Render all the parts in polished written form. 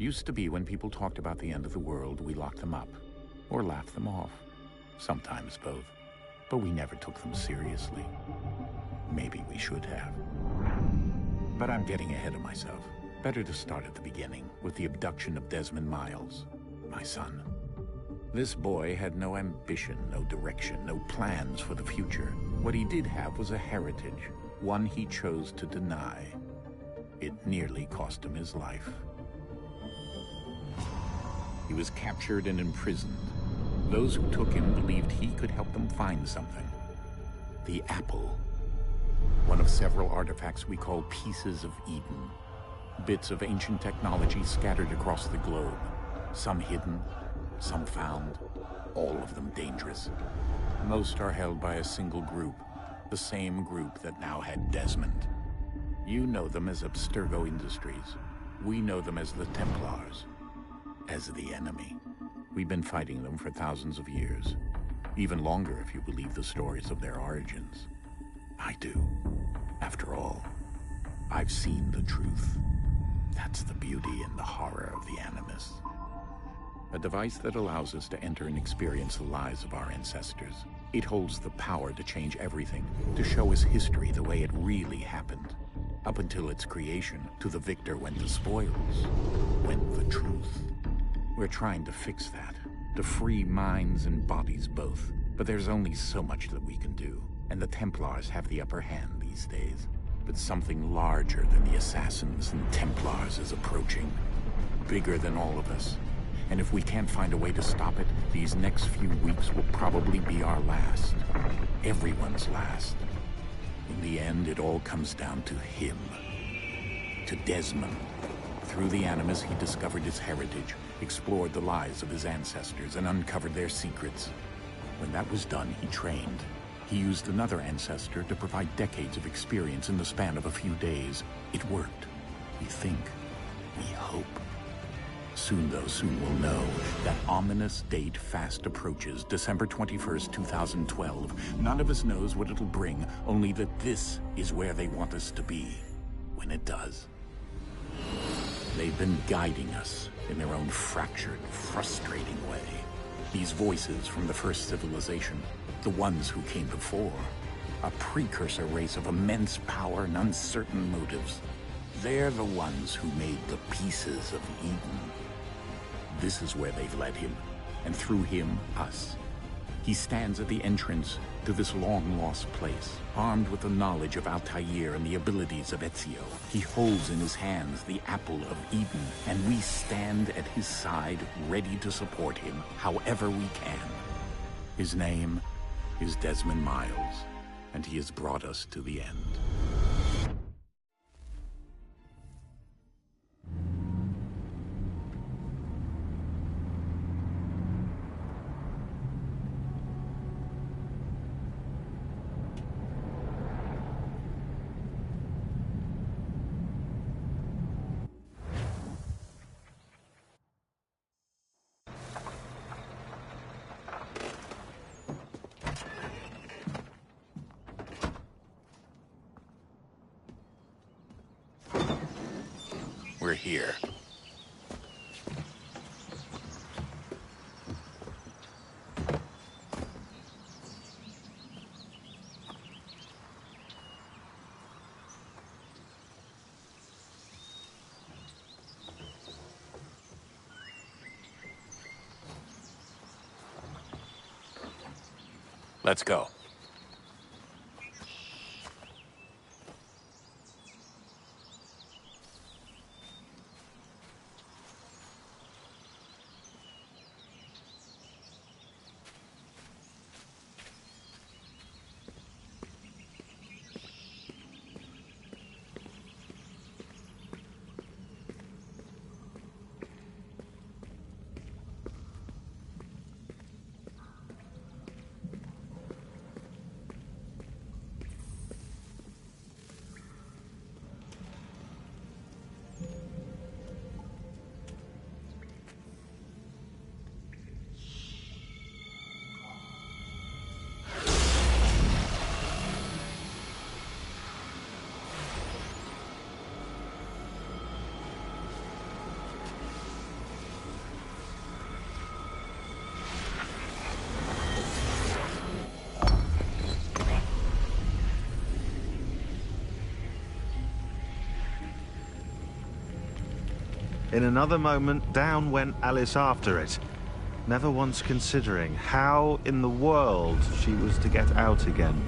Used to be when people talked about the end of the world, we locked them up. Or laughed them off. Sometimes both. But we never took them seriously. Maybe we should have. But I'm getting ahead of myself. Better to start at the beginning, with the abduction of Desmond Miles, my son. This boy had no ambition, no direction, no plans for the future. What he did have was a heritage, one he chose to deny. It nearly cost him his life. He was captured and imprisoned. Those who took him believed he could help them find something. The apple. One of several artifacts we call pieces of Eden. Bits of ancient technology scattered across the globe. Some hidden, some found, all of them dangerous. Most are held by a single group, the same group that now had Desmond. You know them as Abstergo Industries. We know them as the Templars, as the enemy. We've been fighting them for thousands of years, even longer if you believe the stories of their origins. I do. After all, I've seen the truth. That's the beauty and the horror of the Animus. A device that allows us to enter and experience the lives of our ancestors. It holds the power to change everything, to show us history the way it really happened. Up until its creation, to the victor went the spoils, went the truth. We're trying to fix that, to free minds and bodies both. But there's only so much that we can do, and the Templars have the upper hand these days. But something larger than the Assassins and Templars is approaching, bigger than all of us. And if we can't find a way to stop it, these next few weeks will probably be our last. Everyone's last. In the end, it all comes down to him. To Desmond. Through the Animus, he discovered his heritage, explored the lives of his ancestors, and uncovered their secrets. When that was done, he trained. He used another ancestor to provide decades of experience in the span of a few days. It worked. We think. We hope. Soon, though, soon we'll know. That ominous date fast approaches, December 21st, 2012. None of us knows what it'll bring, only that this is where they want us to be, when it does. They've been guiding us in their own fractured, frustrating way. These voices from the first civilization, the ones who came before, a precursor race of immense power and uncertain motives. They're the ones who made the pieces of Eden. This is where they've led him, and through him, us. He stands at the entrance to this long-lost place, armed with the knowledge of Altair and the abilities of Ezio. He holds in his hands the apple of Eden, and we stand at his side, ready to support him however we can. His name is Desmond Miles, and he has brought us to the end. We're here. Let's go. In another moment, down went Alice after it, never once considering how in the world she was to get out again.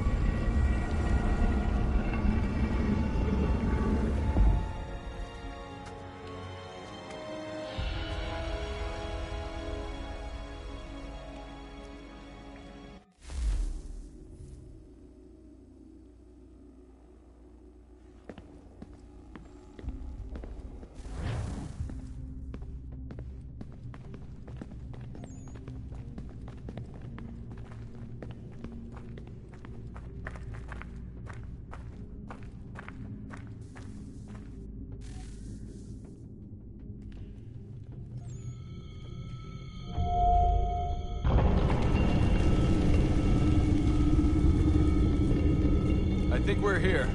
I think we're here.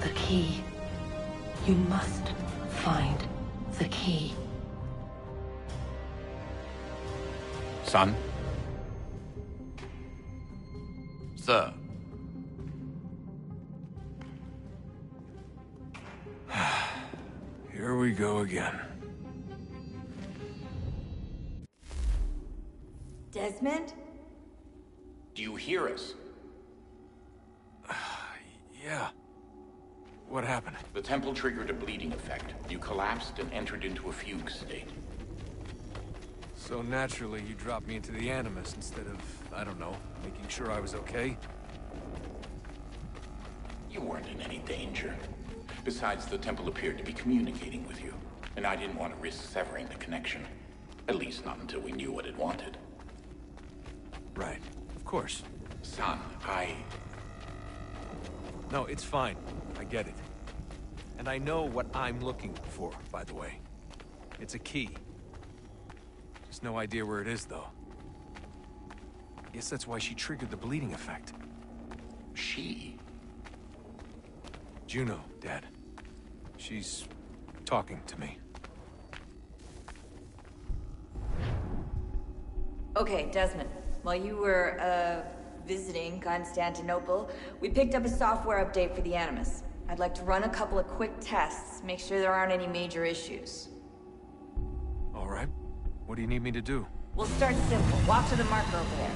The key. You must find the key. Son? Sir. Here we go again. Desmond? Do you hear us? Yeah. What happened? The temple triggered a bleeding effect. You collapsed and entered into a fugue state. So naturally, you dropped me into the Animus instead of, I don't know, making sure I was okay? You weren't in any danger. Besides, the temple appeared to be communicating with you, and I didn't want to risk severing the connection. At least not until we knew what it wanted. Right. Of course. Son, No, it's fine. I get it. And I know what I'm looking for, by the way. It's a key. Just no idea where it is, though. Guess that's why she triggered the bleeding effect. She? Juno, Dad. She's talking to me. Okay, Desmond. While you were, visiting Constantinople, we picked up a software update for the Animus. I'd like to run a couple of quick tests, make sure there aren't any major issues. All right. What do you need me to do? We'll start simple. Walk to the marker over there.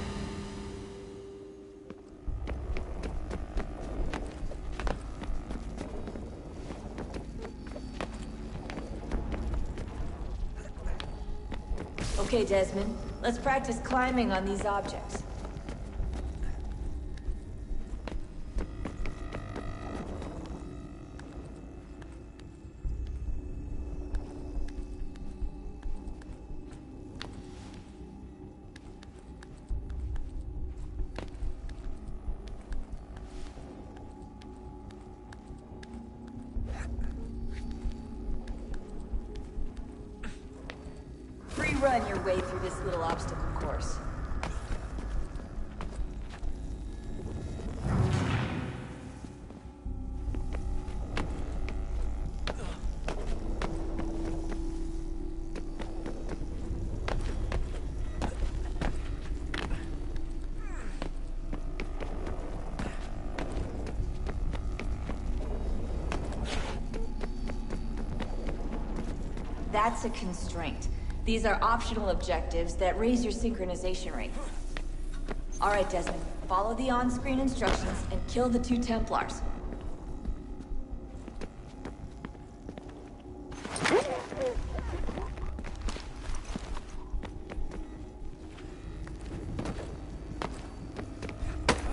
Okay, Desmond. Let's practice climbing on these objects. Run your way through this little obstacle course. That's a constraint. These are optional objectives that raise your synchronization rate. Alright, Desmond. Follow the on-screen instructions and kill the 2 Templars.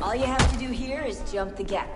All you have to do here is jump the gap.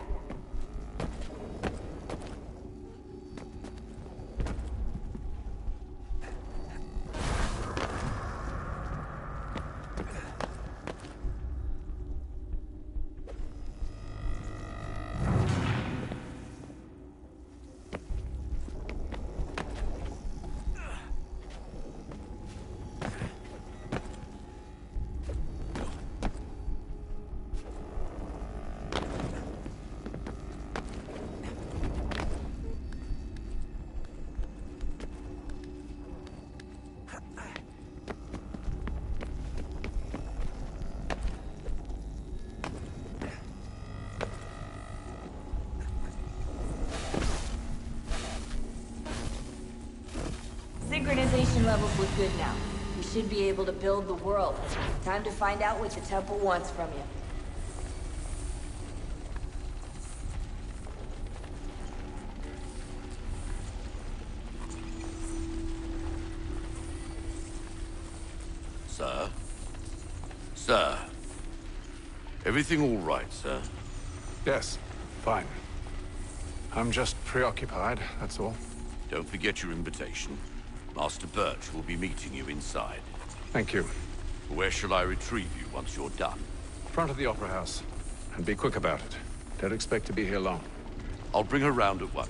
Synchronization levels look good now. We should be able to build the world. Time to find out what the temple wants from you. Sir? Sir? Everything all right, sir? Yes, fine. I'm just preoccupied, that's all. Don't forget your invitation. Master Birch will be meeting you inside. Thank you. Where shall I retrieve you once you're done? Front of the Opera House. And be quick about it. Don't expect to be here long. I'll bring her round at once.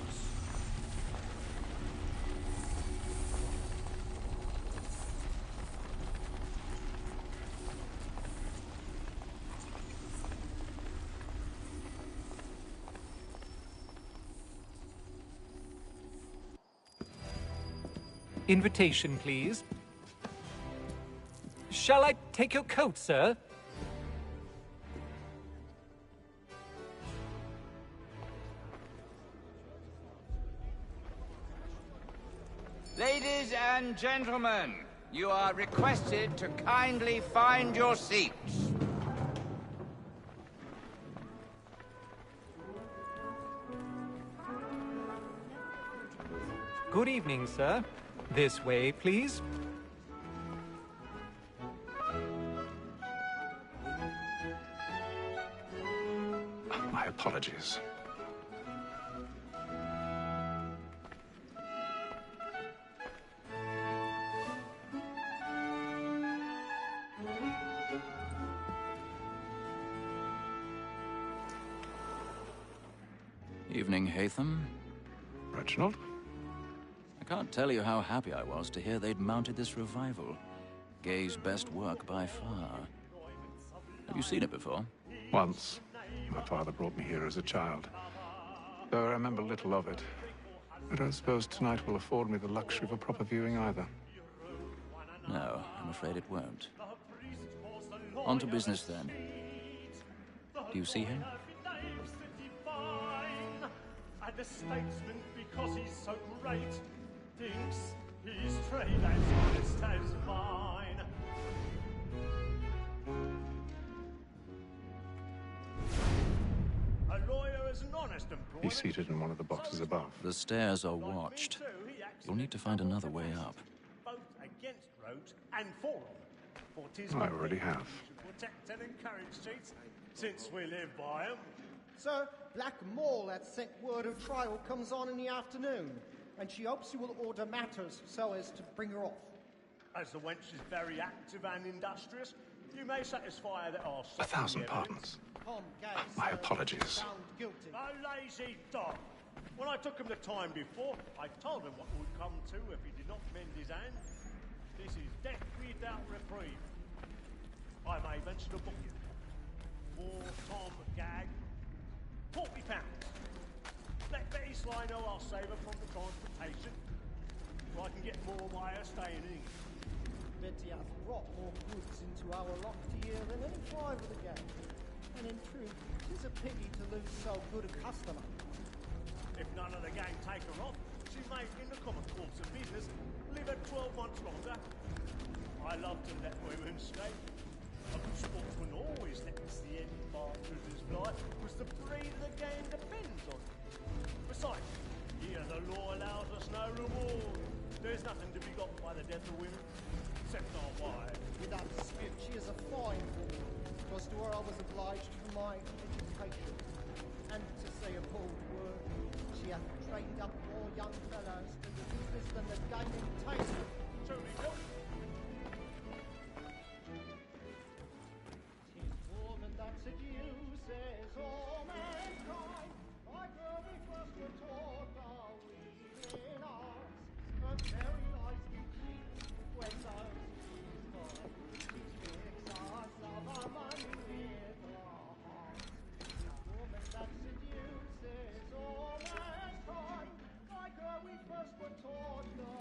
Invitation, please. Shall I take your coat, sir? Ladies and gentlemen, you are requested to kindly find your seats. Good evening, sir. This way, please. My apologies. Evening, Hatham. Reginald? I can't tell you how happy I was to hear they'd mounted this revival. Gay's best work by far. Have you seen it before? Once. My father brought me here as a child. Though I remember little of it. I don't suppose tonight will afford me the luxury of a proper viewing either. No, I'm afraid it won't. On to business then. Do you see him? And the statesman, because he's so great, thinks his trade as honest as mine. A lawyer is an honest employee. He's seated in one of the boxes above. The stairs are watched. You'll need to find another way up. Both against roads and for them. For 'tis I already have. protect and encourage cheats, since we live by 'em. Sir, Black Mall had sent word of trial comes on in the afternoon, and she hopes you will order matters so as to bring her off. As the wench is very active and industrious, you may satisfy that I'll... 1,000 pardons. Tom Gay, My sir, apologies. found guilty. A lazy dog. When I took him the time before, I told him what would come to if he did not mend his hand. This is death without reprieve. I may venture to book you. For Tom Gag, £40. Let Betty Sly know I'll save her from the transportation, so I can get more of my staying in. Betty hath brought more goods into our lock here than any driver of the game. And in truth, 'tis a pity to lose so good a customer. If none of the gang take her off, easy, mate, in the common course of business. Live at 12 months longer. I love to let women skate. A good sportsman always lets the end masters fly, because the breed of the game depends on it. Besides, here the law allows us no reward. There's nothing to be got by the death of women, except our wives. Without dispute, she is a fine woman, because to her I was obliged for my education. And to say a bold word, she hath trained up more young fellows in the business than the game entails. Truly, Bill. Tis woman that seduces all mankind. Like her we first were taught our weaving arts. Her very eyes do cheat when those she's born. She tricks us of our money with her hearts. Woman that seduces all mankind. Like her we first were taught the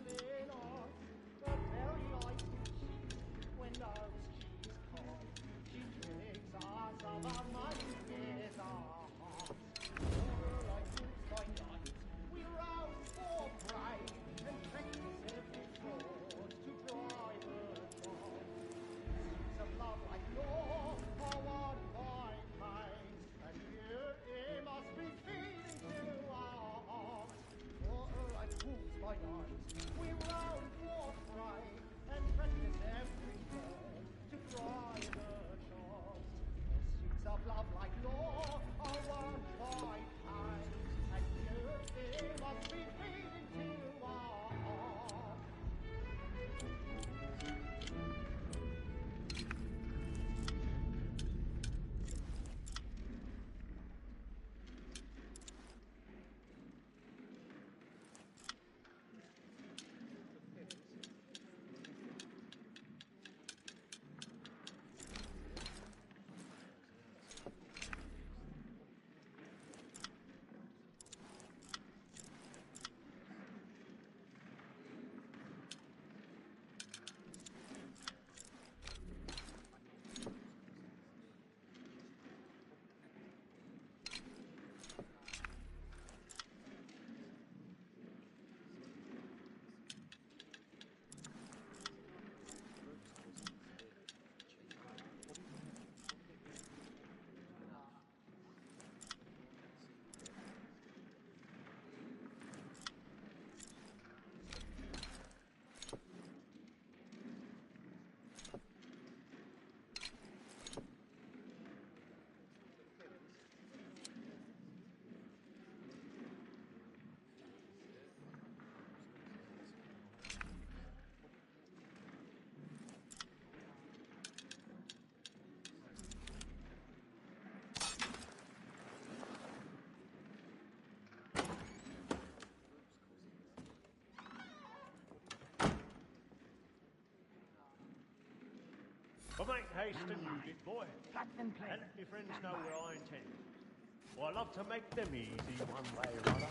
weaving arts. Her very eyes do cheat when those she's caught. She tricks us of our money with our hearts. Over like wolves by night, we rouse for prey and practice every fraud to drive her down. Suits of love like law are won by pain, and here it must be feeding to our hearts. Over like wolves by night, we rouse for prey and practice every fraud to drive her down. Pursuits of love like law are won by pain, and here it must be feeding to our hearts. But make haste and use it, boy. And let your friends know where I intend. For I love to make them easy one way or other.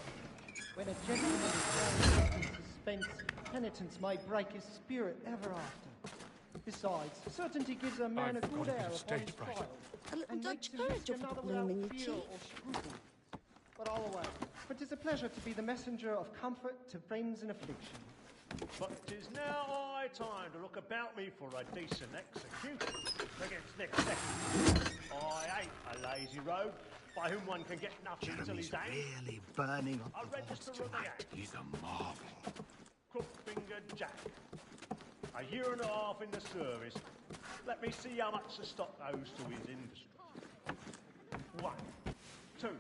When a gentleman is held in suspense, penitence may break his spirit ever after. Besides, certainty gives a man a good air upon his trial, and makes him risk another without fear or scruple. But I'll away, for 'tis a pleasure to be the messenger of comfort to friends in affliction. But 'tis now high time to look about me for a decent execution against next second. I hate a lazy rogue by whom one can get nothing till he's hanged. Really burning up A register of the act. He's a marvel. Crook-fingered Jack. A year and a half in the service. Let me see how much the stock owes to his industry. 1, 2.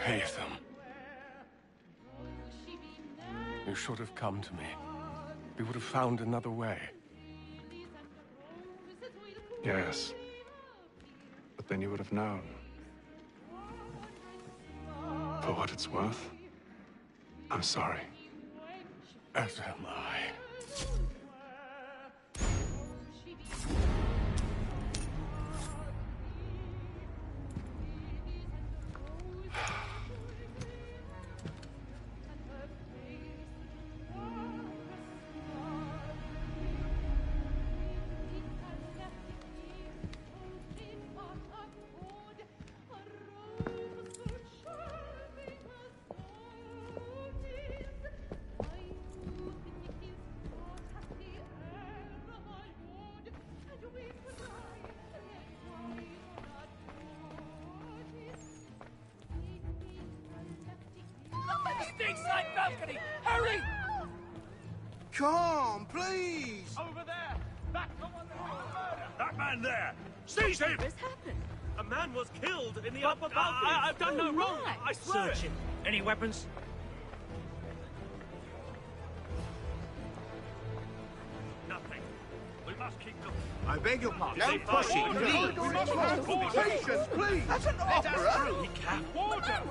Haytham. You should have come to me. We would have found another way. Yes. But then you would have known. For what it's worth, I'm sorry. As am I. Stink side balcony! Hurry! Come, please! Over there! That's the one that was murdered! That man there! Seize him! What's happened? A man was killed in the upper balcony! I've done no wrong! I swear it! Any weapons? Nothing. We must keep looking. I beg your pardon. Don't push it, please. We must have patience, please. That's an opera. He can't. Order!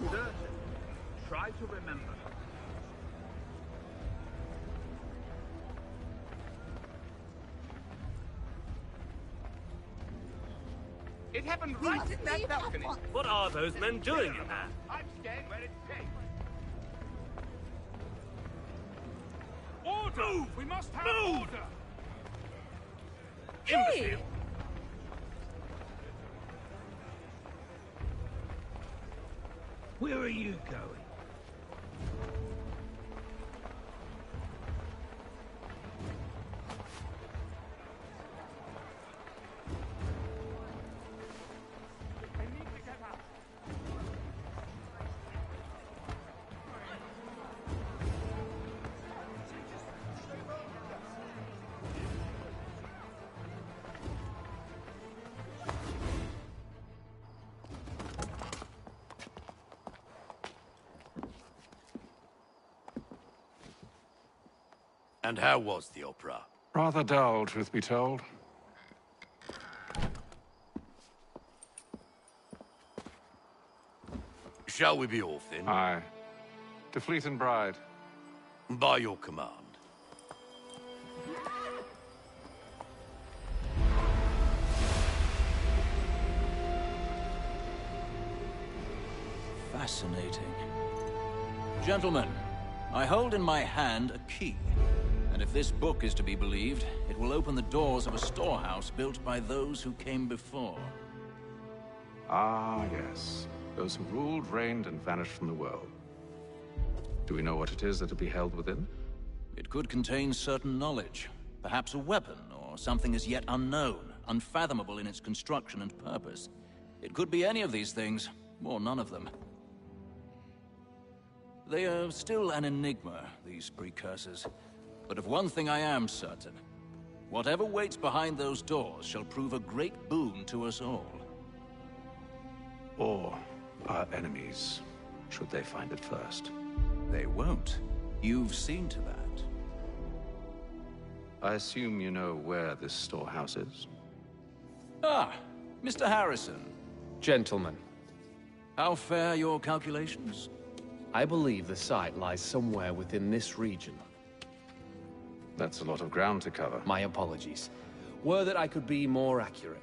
Order! Try to remember. It happened right in that balcony. What are those men doing in there? I'm staying where it's safe. Order! Move! We must have order! Hey! Imbecile! Where are you going? And how was the opera? Rather dull, truth be told. Shall we be off then? Aye. To Fleet and Bride. By your command. Fascinating. Gentlemen, I hold in my hand a key. And if this book is to be believed, it will open the doors of a storehouse built by those who came before. Ah, yes. Those who ruled, reigned, and vanished from the world. Do we know what it is that will be held within? It could contain certain knowledge. Perhaps a weapon, or something as yet unknown, unfathomable in its construction and purpose. It could be any of these things, or none of them. They are still an enigma, these precursors. But of one thing I am certain. Whatever waits behind those doors shall prove a great boon to us all. Or our enemies, should they find it first. They won't. You've seen to that. I assume you know where this storehouse is? Ah, Mr. Harrison. Gentlemen. How fare your calculations? I believe the site lies somewhere within this region. That's a lot of ground to cover. My apologies. Were that I could be more accurate.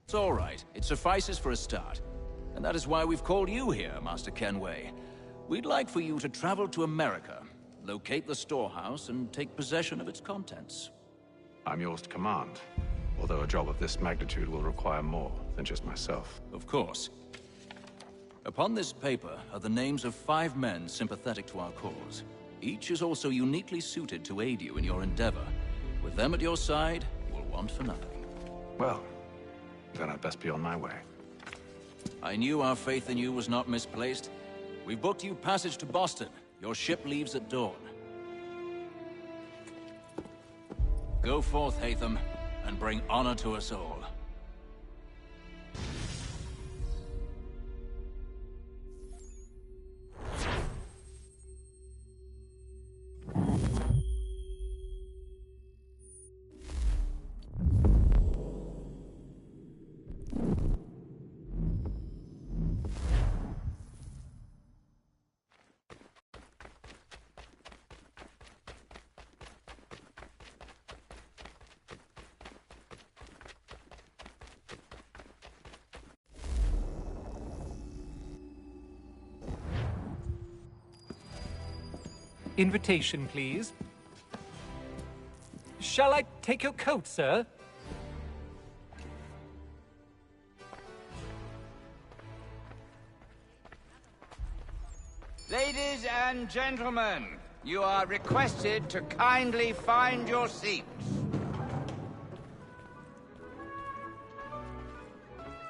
It's all right. It suffices for a start. And that is why we've called you here, Master Kenway. We'd like for you to travel to America, locate the storehouse, and take possession of its contents. I'm yours to command. Although a job of this magnitude will require more than just myself. Of course. Upon this paper are the names of 5 men sympathetic to our cause. Each is also uniquely suited to aid you in your endeavor. With them at your side, you will want for nothing. Well, then I'd best be on my way. I knew our faith in you was not misplaced. We've booked you passage to Boston. Your ship leaves at dawn. Go forth, Hatham, and bring honor to us all. Invitation, please. Shall I take your coat, sir? Ladies and gentlemen, you are requested to kindly find your seats.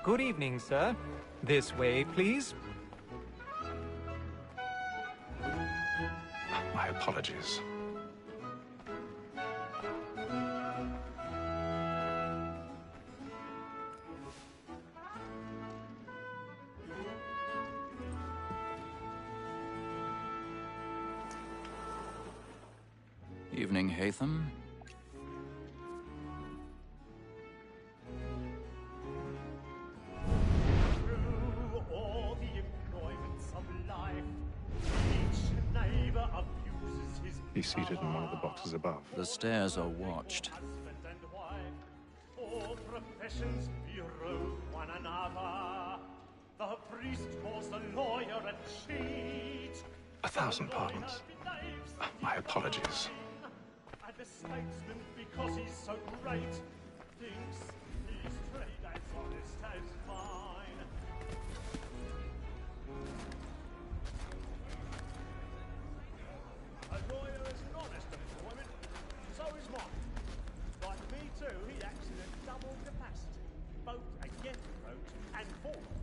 Good evening, sir. This way, please. My apologies. Evening, Hatham. Through all the employments of life, each neighbor abuses his He's seated in one of the boxes above. The stairs are watched. husband and wife. All professions erode one another. The priest calls the lawyer a cheat. 1,000 pardons. My apologies. And the statesman, because he's so great, thinks he's trade as honest as mine. A lawyer is an honest employment, so is mine. Like me too, he acts in a double capacity, both a get approach and forward.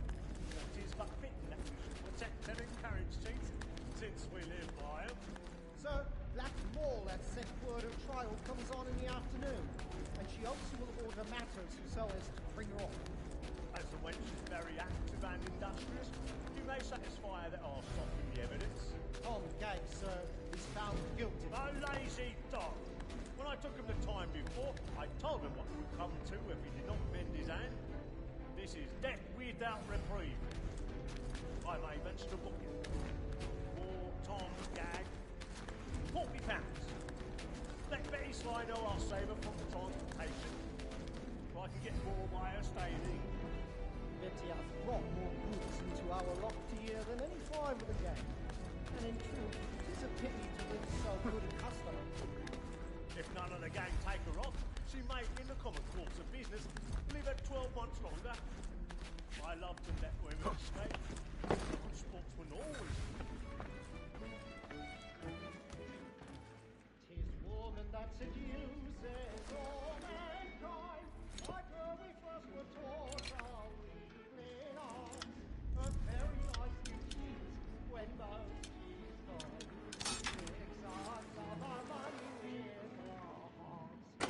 It is but fitting that we should protect and encourage cheats, since we live by 'em. Sir, Black Mall had sent word her trial comes on in the afternoon, and she also will order matters so as to bring her off. As the wench is very active and industrious, you may satisfy that I'll soften the evidence. Tom Gay, sir, is found guilty. A lazy dog! When I took him the time before, I told him what would come to if he did not bend his hand. This is death without reprieve. I may venture to book him. For Tom Gag, £40. Let Betty Sly know I'll save her from the transportation. If I can get more by her staying. Betty has brought more goods into our lofty year than any five of the gang. And in truth, it is a pity to lose so good a customer. If none of the gang take her off, she may, in the common course of business, live her 12 months longer. I love to let women escape. Good sportsmen always. Tis woman that seduces all mankind. Like her we first were taught our evening arms. A very nice beauties when both she's gone. Six odds of our money with our hearts.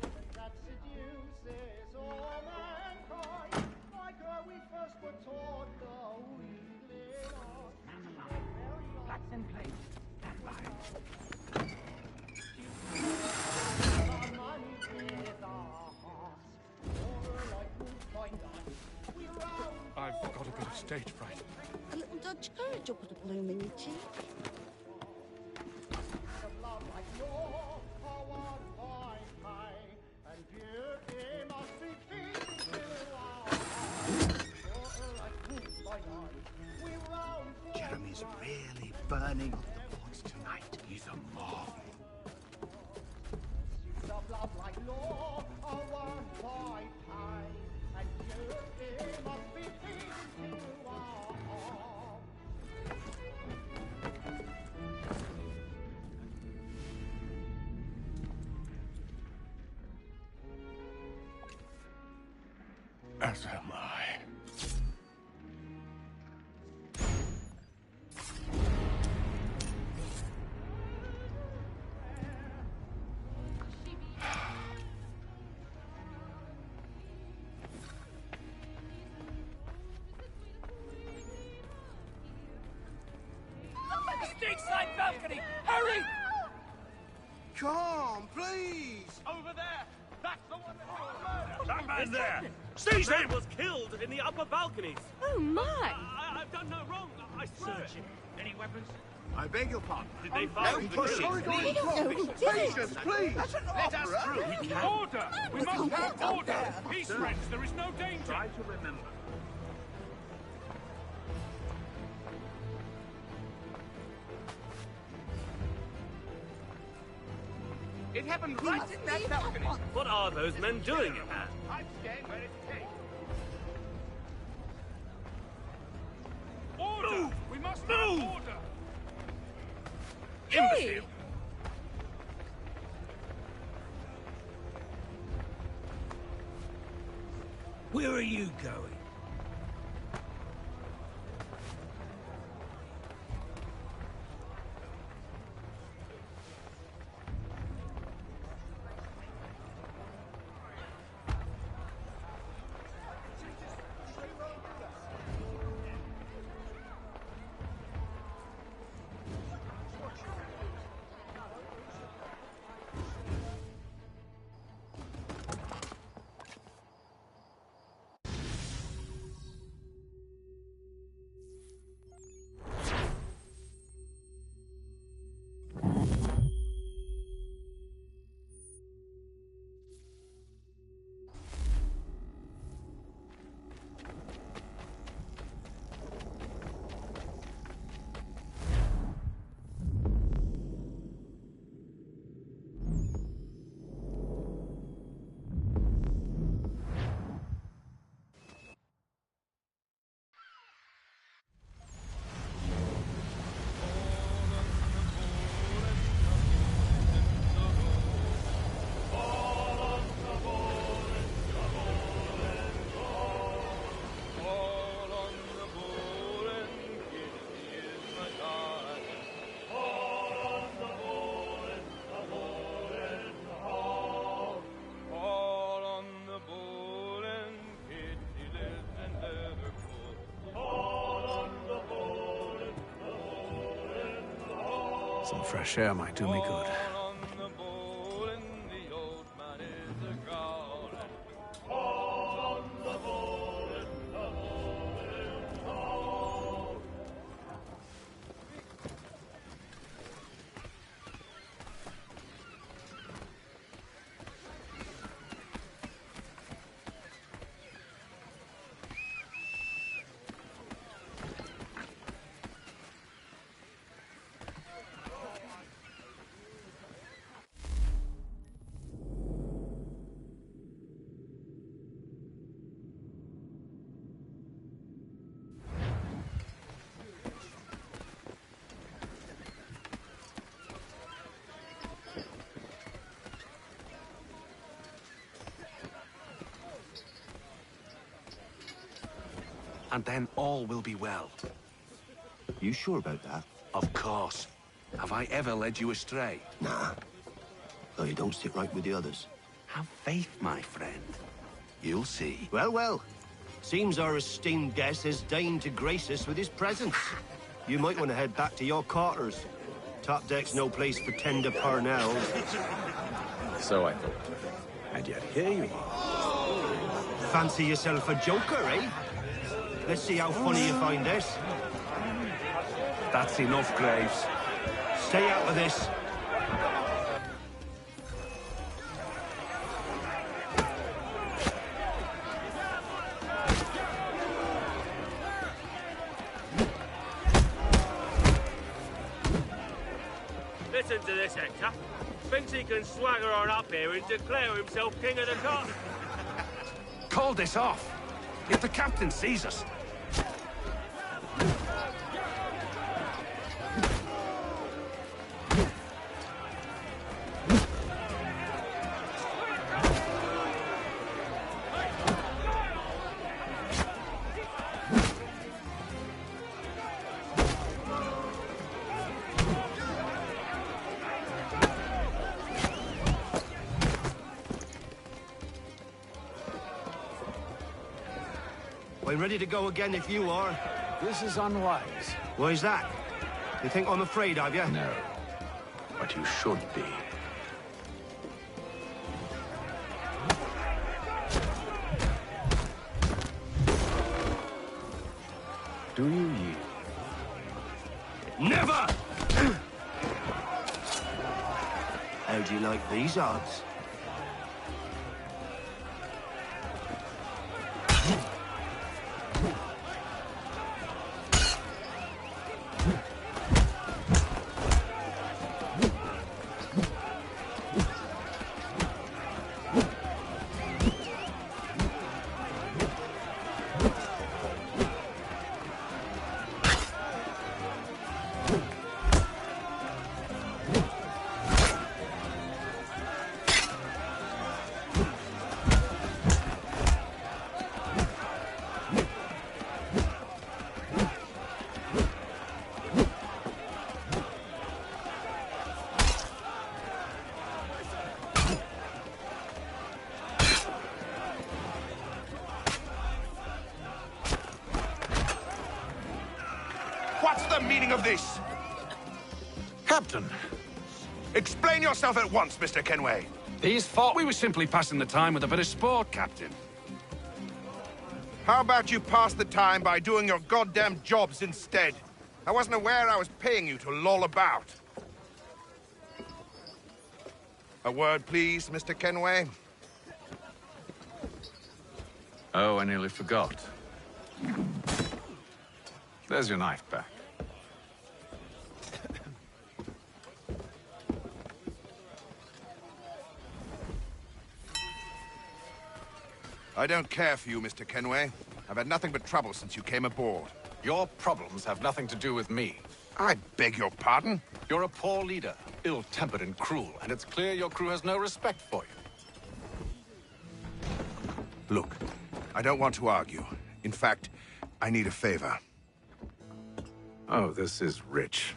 Woman that seduces all mankind. Like her we first were taught our evening arms. Blacks in place. Stand by. I've got a bit of stage fright. A little Dutch courage will put a bloom in your cheek. Jeremy's really burning up the boards tonight. He's a marvel. As am I. Stateside balcony! Hurry! Come, please! Over there! That's the one that's That man there! Seize him! was killed in the upper balconies. Oh, my! I've done no wrong. I swear it. Any weapons? I beg your pardon. Did they find the key? We don't know who did it! Patience, please! Let us through. We can. Order! We must have order! Peace, friends, there is no danger! Try to remember. It happened right in that balcony. What are those men doing in there? I'm staying where it's safe. Order! Move! We must Move! have order! Imbecile! Where are you going? Some fresh air might do me good. And then all will be well. You sure about that? Of course. Have I ever led you astray? Nah. Though you don't sit right with the others. Have faith, my friend. You'll see. Well, well. Seems our esteemed guest has deigned to grace us with his presence. You might want to head back to your quarters. Top deck's no place for tender parnells. So I thought. And yet here you are. Fancy yourself a joker, eh? Let's see how funny you find this. That's enough, Graves. Stay out of this. Listen to this, Hector. Thinks he can swagger on up here and declare himself king of the cart. Call this off. If the captain sees us. I'm ready to go again if you are. This is unwise. Why is that? You think I'm afraid of you? No. But you should be. Do you yield? Never! How do you like these odds? What's the meaning of this? Captain! Explain yourself at once, Mr. Kenway. These thought we were simply passing the time with a bit of sport, Captain. How about you pass the time by doing your goddamn jobs instead? I wasn't aware I was paying you to loll about. A word, please, Mr. Kenway. Oh, I nearly forgot. There's your knife back. I don't care for you, Mr. Kenway. I've had nothing but trouble since you came aboard. Your problems have nothing to do with me. I beg your pardon? You're a poor leader, ill-tempered and cruel, and it's clear your crew has no respect for you. Look, I don't want to argue. In fact, I need a favor. Oh, this is rich.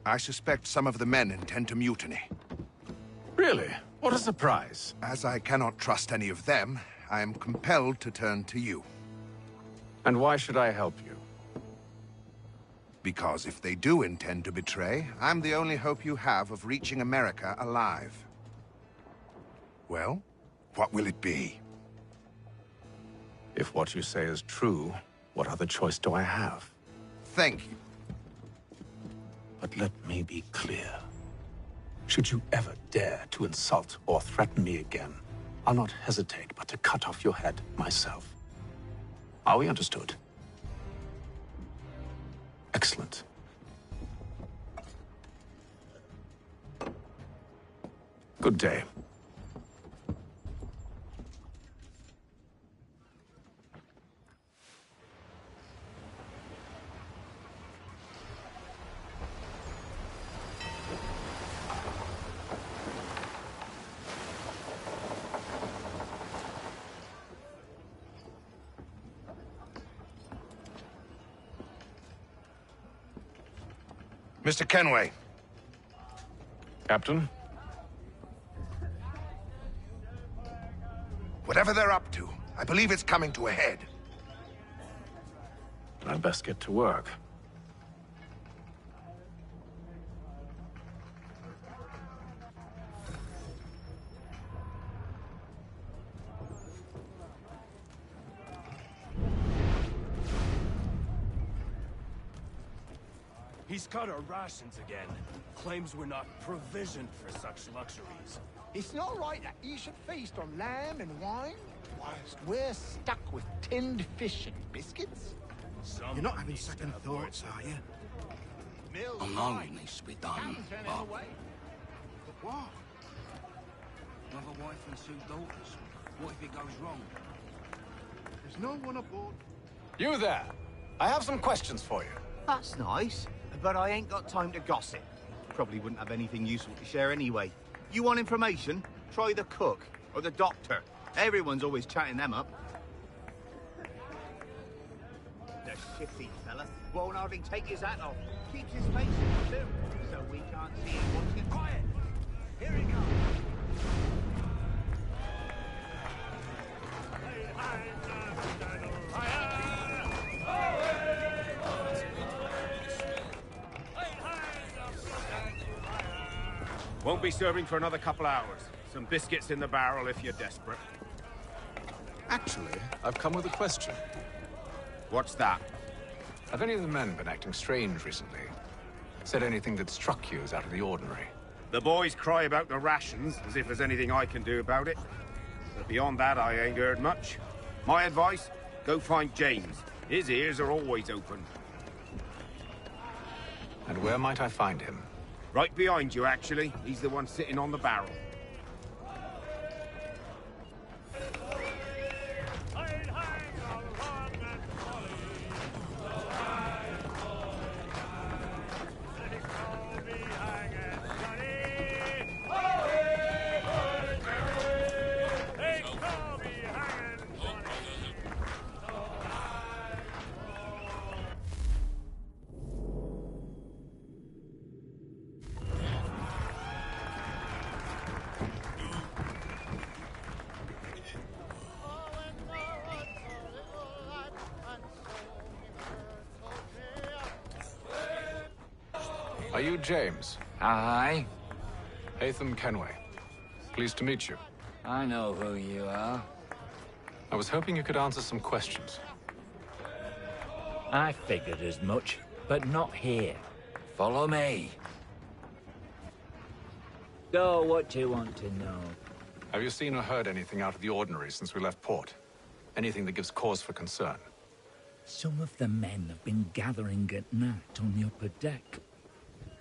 I suspect some of the men intend to mutiny. Really? What a surprise. As I cannot trust any of them, I am compelled to turn to you. And why should I help you? Because if they do intend to betray, I'm the only hope you have of reaching America alive. Well, what will it be? If what you say is true, what other choice do I have? Thank you. But let me be clear. Should you ever dare to insult or threaten me again, I'll not hesitate but to cut off your head myself. Are we understood? Excellent. Good day. Mr. Kenway. Captain? Whatever they're up to, I believe it's coming to a head. I'd best get to work. He's cut our rations again. Claims we're not provisioned for such luxuries. It's not right that you should feast on lamb and wine, whilst we're stuck with tinned fish and biscuits. You're not having second thoughts, are you? I know it needs to be done, but... What? I have a wife and 2 daughters. What if it goes wrong? There's no one aboard. You there! I have some questions for you. That's nice, but I ain't got time to gossip. Probably wouldn't have anything useful to share anyway. You want information? Try the cook or the doctor. Everyone's always chatting them up. The shifty fella won't hardly take his hat off. Keeps his face in too, so we can't see him watching. Quiet! Here he comes. Won't be serving for another couple hours. Some biscuits in the barrel if you're desperate. Actually, I've come with a question. What's that? Have any of the men been acting strange recently? Said anything that struck you as out of the ordinary? The boys cry about the rations, as if there's anything I can do about it. But beyond that, I ain't heard much. My advice, go find James. His ears are always open. And where might I find him? Right behind you, actually. He's the one sitting on the barrel. Are you James? Aye. Hatham Kenway. Pleased to meet you. I know who you are. I was hoping you could answer some questions. I figured as much, but not here. Follow me. So, what do you want to know? Have you seen or heard anything out of the ordinary since we left port? Anything that gives cause for concern? Some of the men have been gathering at night on the upper deck.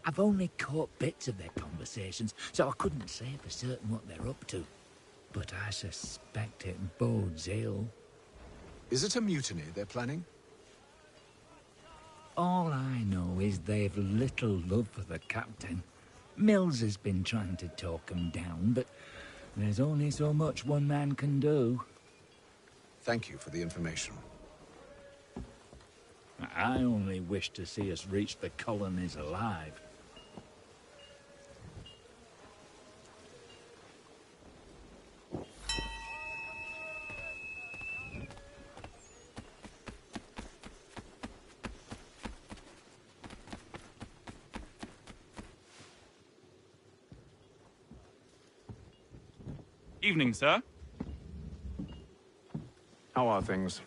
I've only caught bits of their conversations, so I couldn't say for certain what they're up to. But I suspect it bodes ill. Is it a mutiny they're planning? All I know is they've little love for the captain. Mills has been trying to talk him down, but there's only so much one man can do. Thank you for the information. I only wish to see us reach the colonies alive. Evening, sir. How are things?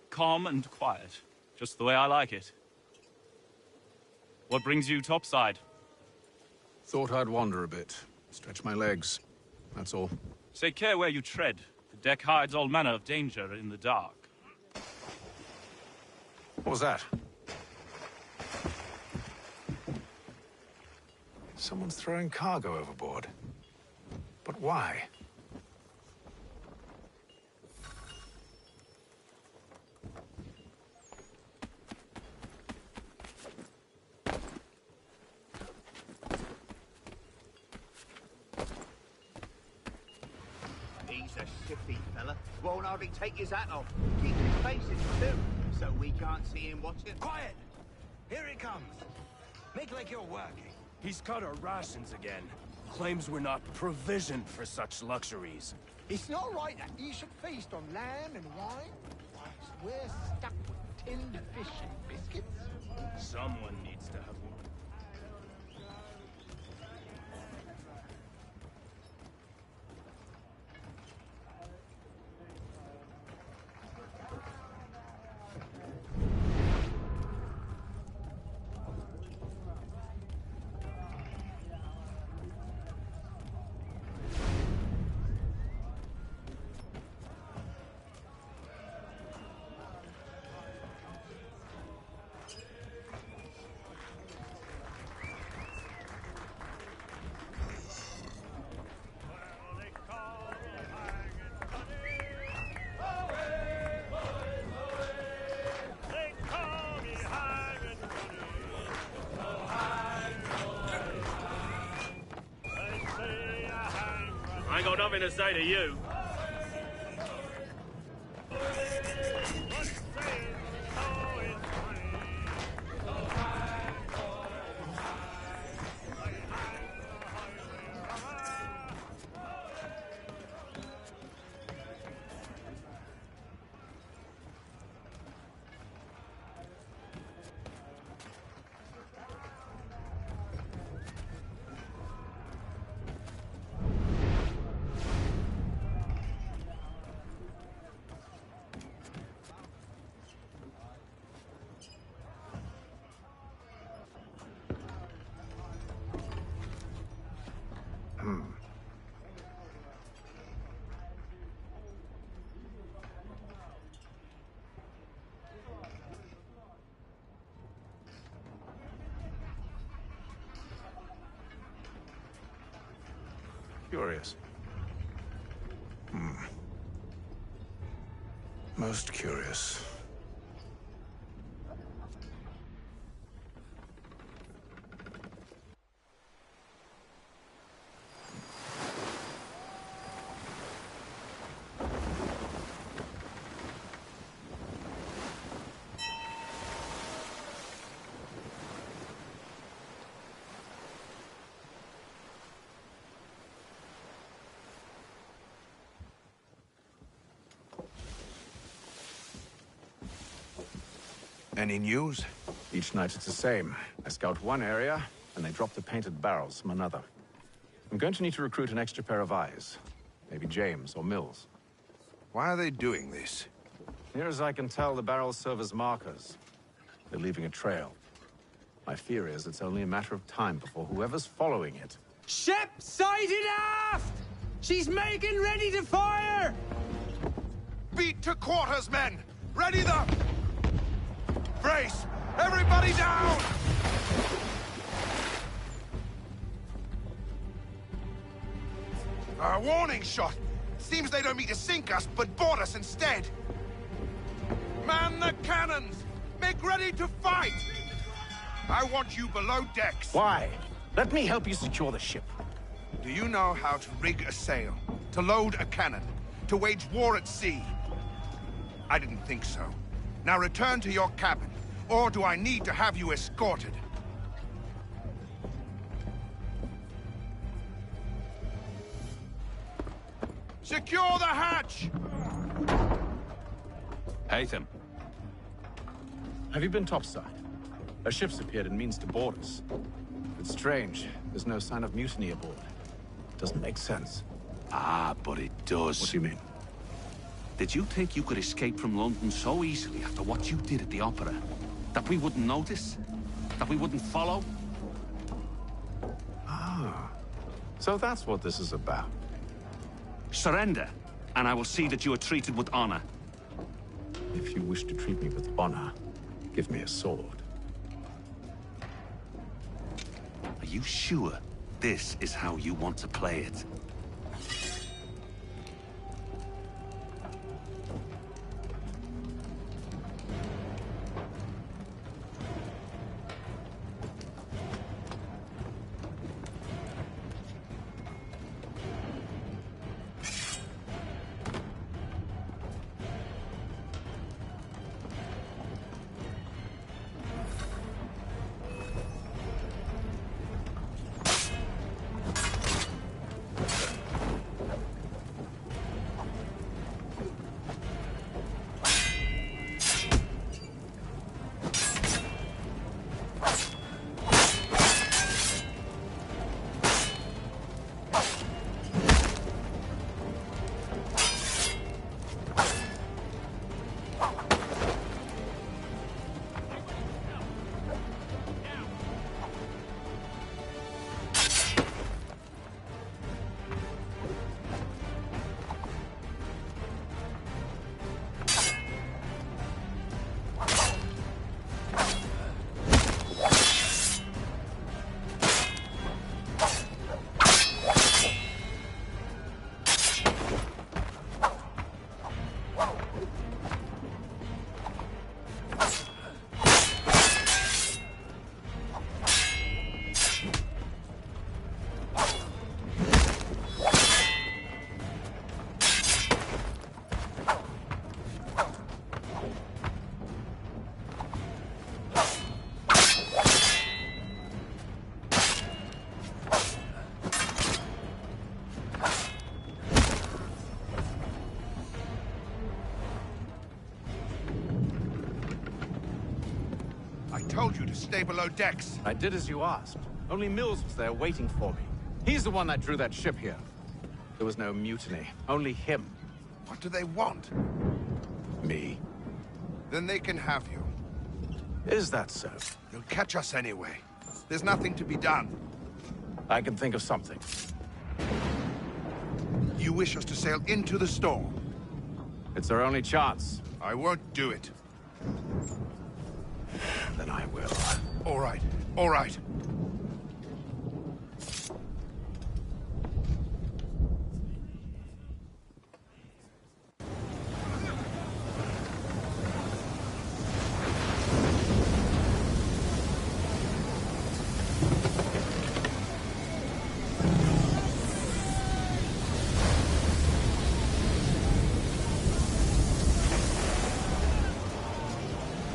Calm and quiet. Just the way I like it. What brings you topside? Thought I'd wander a bit. Stretch my legs. That's all. Take care where you tread. The deck hides all manner of danger in the dark. What was that? Someone's throwing cargo overboard. But why? He's a shifty fella. Won't hardly take his hat off. Keeps his face in too, so we can't see him watching. Quiet! Here he comes. Make like you're working. He's cut our rations again. Claims we're not provisioned for such luxuries. It's not right that you should feast on lamb and wine, whilst we're stuck with tinned fish and biscuits. Someone needs to have one. I ain't got nothing to say to you. Curious. Most curious. Any news? Each night it's the same. I scout one area, and they drop the painted barrels from another. I'm going to need to recruit an extra pair of eyes. Maybe James or Mills. Why are they doing this? Near as I can tell, the barrels serve as markers. They're leaving a trail. My fear is it's only a matter of time before whoever's following it... Ship sighted aft! She's making ready to fire! Beat to quarters, men! Ready the... Brace! Everybody down! A warning shot! Seems they don't mean to sink us, but board us instead! Man the cannons! Make ready to fight! I want you below decks. Why? Let me help you secure the ship. Do you know how to rig a sail? To load a cannon? To wage war at sea? I didn't think so. Now return to your cabin, or do I need to have you escorted? Secure the hatch! Haytham. Have you been topside? A ship's appeared and means to board us. It's strange. There's no sign of mutiny aboard. Doesn't make sense. Ah, but it does. What do you mean? Did you think you could escape from London so easily after what you did at the opera? That we wouldn't notice? That we wouldn't follow? Ah, so that's what this is about. Surrender, and I will see that you are treated with honor. If you wish to treat me with honor, give me a sword. Are you sure this is how you want to play it? Told you to stay below decks. I did as you asked. Only Mills was there waiting for me. He's the one that drew that ship here. There was no mutiny, only him. What do they want? Me. Then they can have you. Is that so? They'll catch us anyway. There's nothing to be done. I can think of something. You wish us to sail into the storm? It's our only chance. I won't do it. Then I will. All right. All right.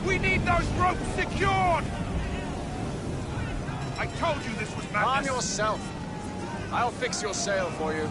We need those ropes secured! I told you this was madness. Arm yourself. I'll fix your sail for you.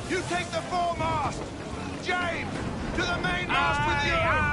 You take the foremast! James, to the mainmast with you!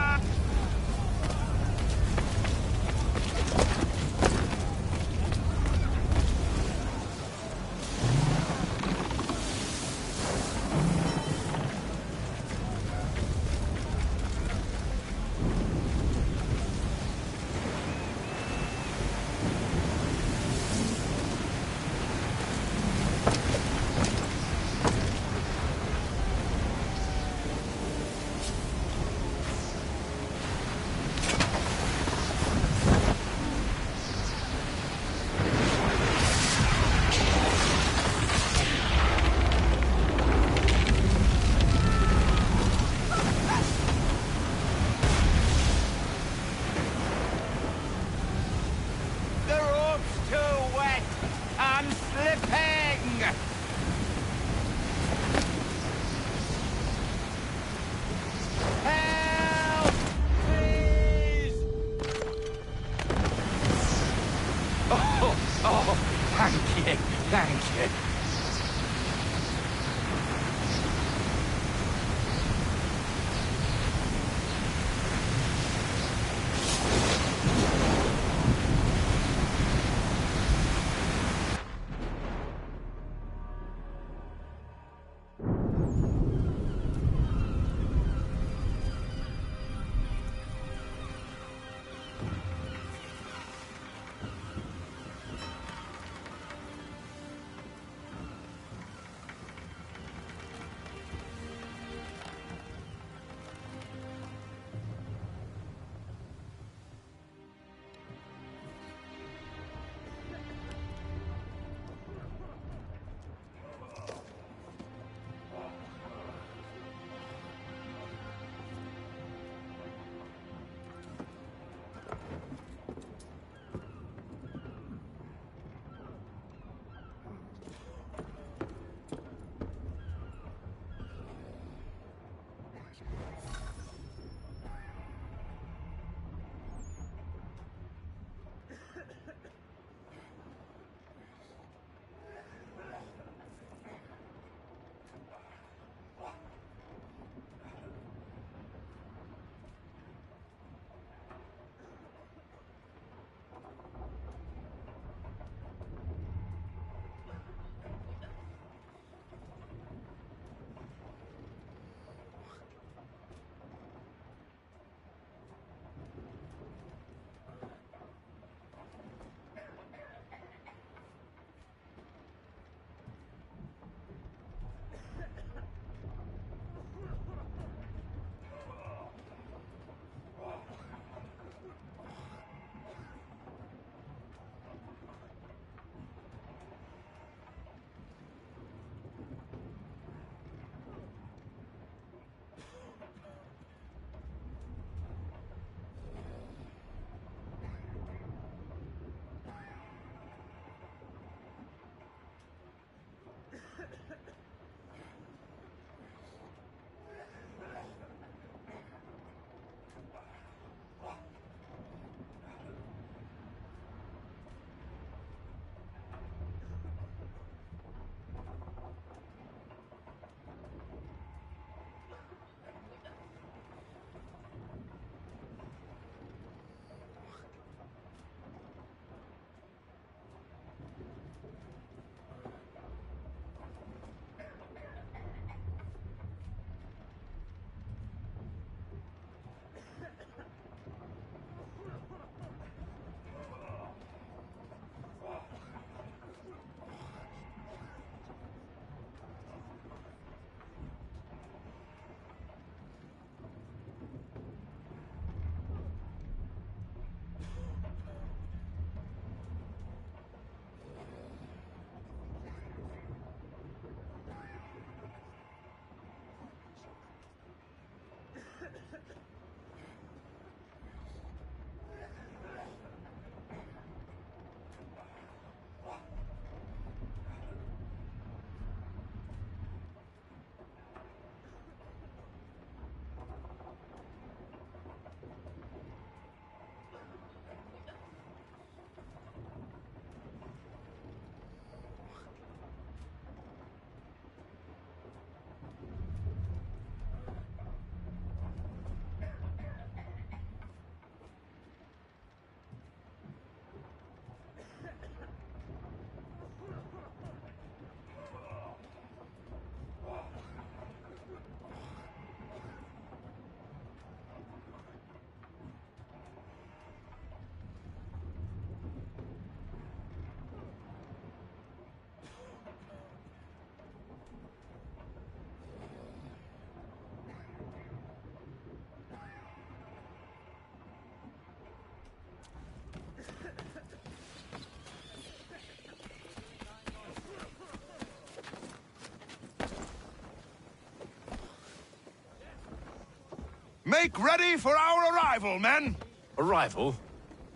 Make ready for our arrival, men! Arrival?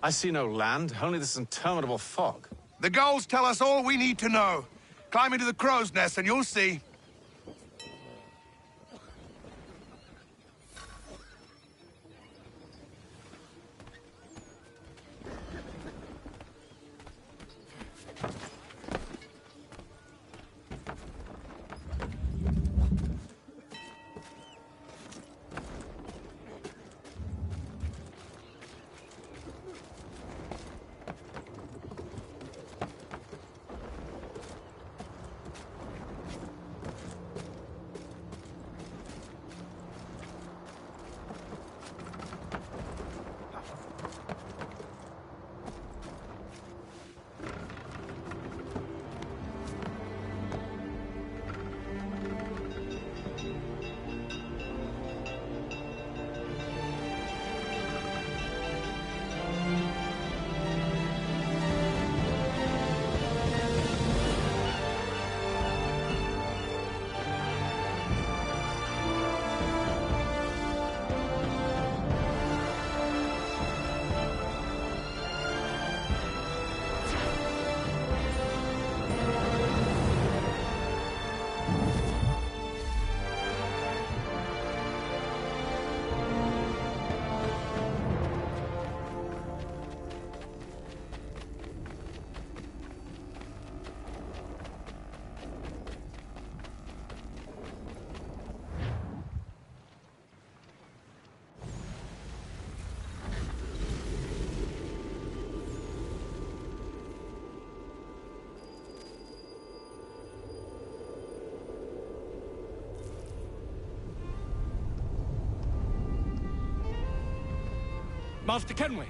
I see no land, only this interminable fog. The gulls tell us all we need to know. Climb into the crow's nest and you'll see. Master Kenway!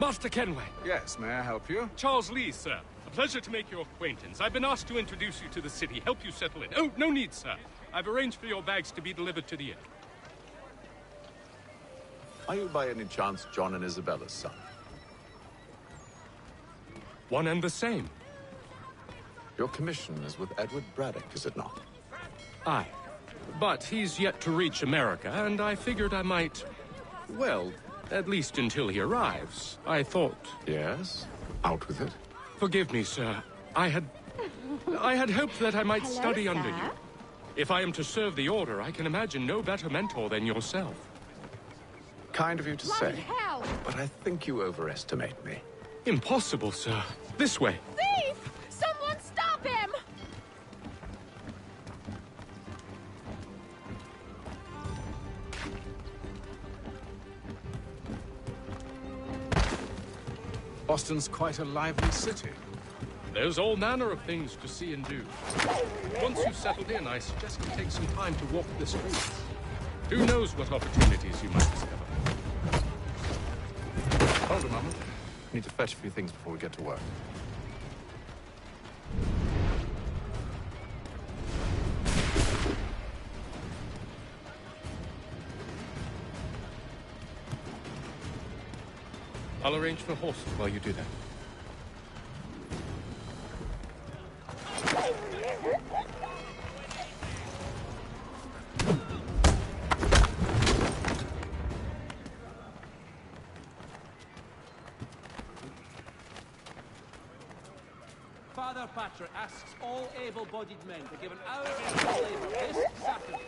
Master Kenway! Yes, may I help you? Charles Lee, sir. A pleasure to make your acquaintance. I've been asked to introduce you to the city, help you settle in. Oh, no need, sir. I've arranged for your bags to be delivered to the inn. Are you by any chance John and Isabella's son? One and the same. Your commission is with Edward Braddock, is it not? Aye. But he's yet to reach America, and I figured I might... well, at least until he arrives. I thought... Yes? Out with it. Forgive me, sir. I had hoped that I might study under you. If I am to serve the Order, I can imagine no better mentor than yourself. Kind of you to say. But I think you overestimate me. Impossible, sir. This way. Thief! Someone stop him! Boston's quite a lively city. There's all manner of things to see and do. Once you've settled in, I suggest you take some time to walk the streets. Who knows what opportunities you might discover. Hold a moment. I need to fetch a few things before we get to work. I'll arrange for horses while you do that. Father Patrick asks all able-bodied men to give an hour of labor this Saturday.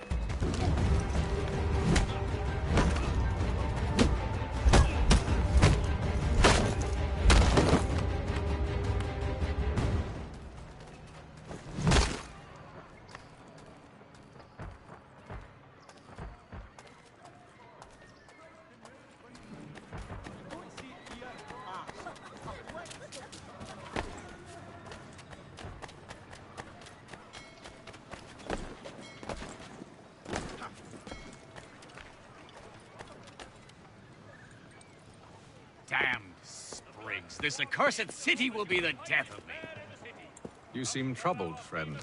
Damned sprigs. This accursed city will be the death of me. You seem troubled, friend.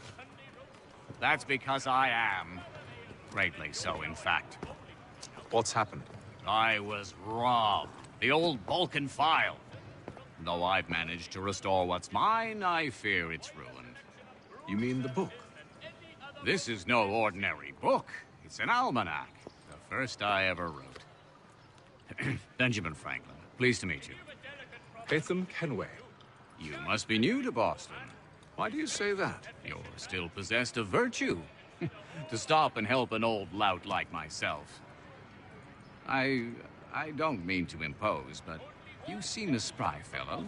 That's because I am. Greatly so, in fact. What's happened? I was robbed. The old Balkan file. Though I've managed to restore what's mine, I fear it's ruined. You mean the book? This is no ordinary book. It's an almanac. The first I ever wrote. Benjamin Franklin. Pleased to meet you. Hatham Kenway. You must be new to Boston. Why do you say that? You're still possessed of virtue. To stop and help an old lout like myself. I don't mean to impose, but you seem a spry fellow.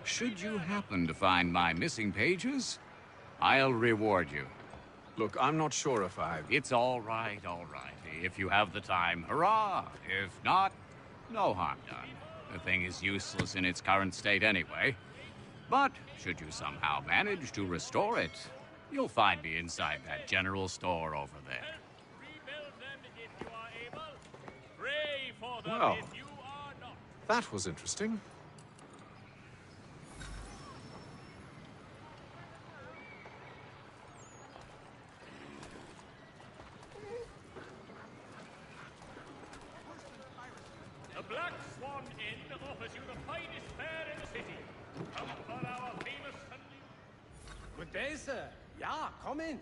Should you happen to find my missing pages, I'll reward you. Look, I'm not sure if I... It's all right, all right. If you have the time, hurrah! If not, no harm done. The thing is useless in its current state anyway. But should you somehow manage to restore it, you'll find me inside that general store over there. Well, that was interesting. The Black Swan Inn offers you the finest fare in the city. Come for our famous Sunday. Good day, sir. Yeah, come in.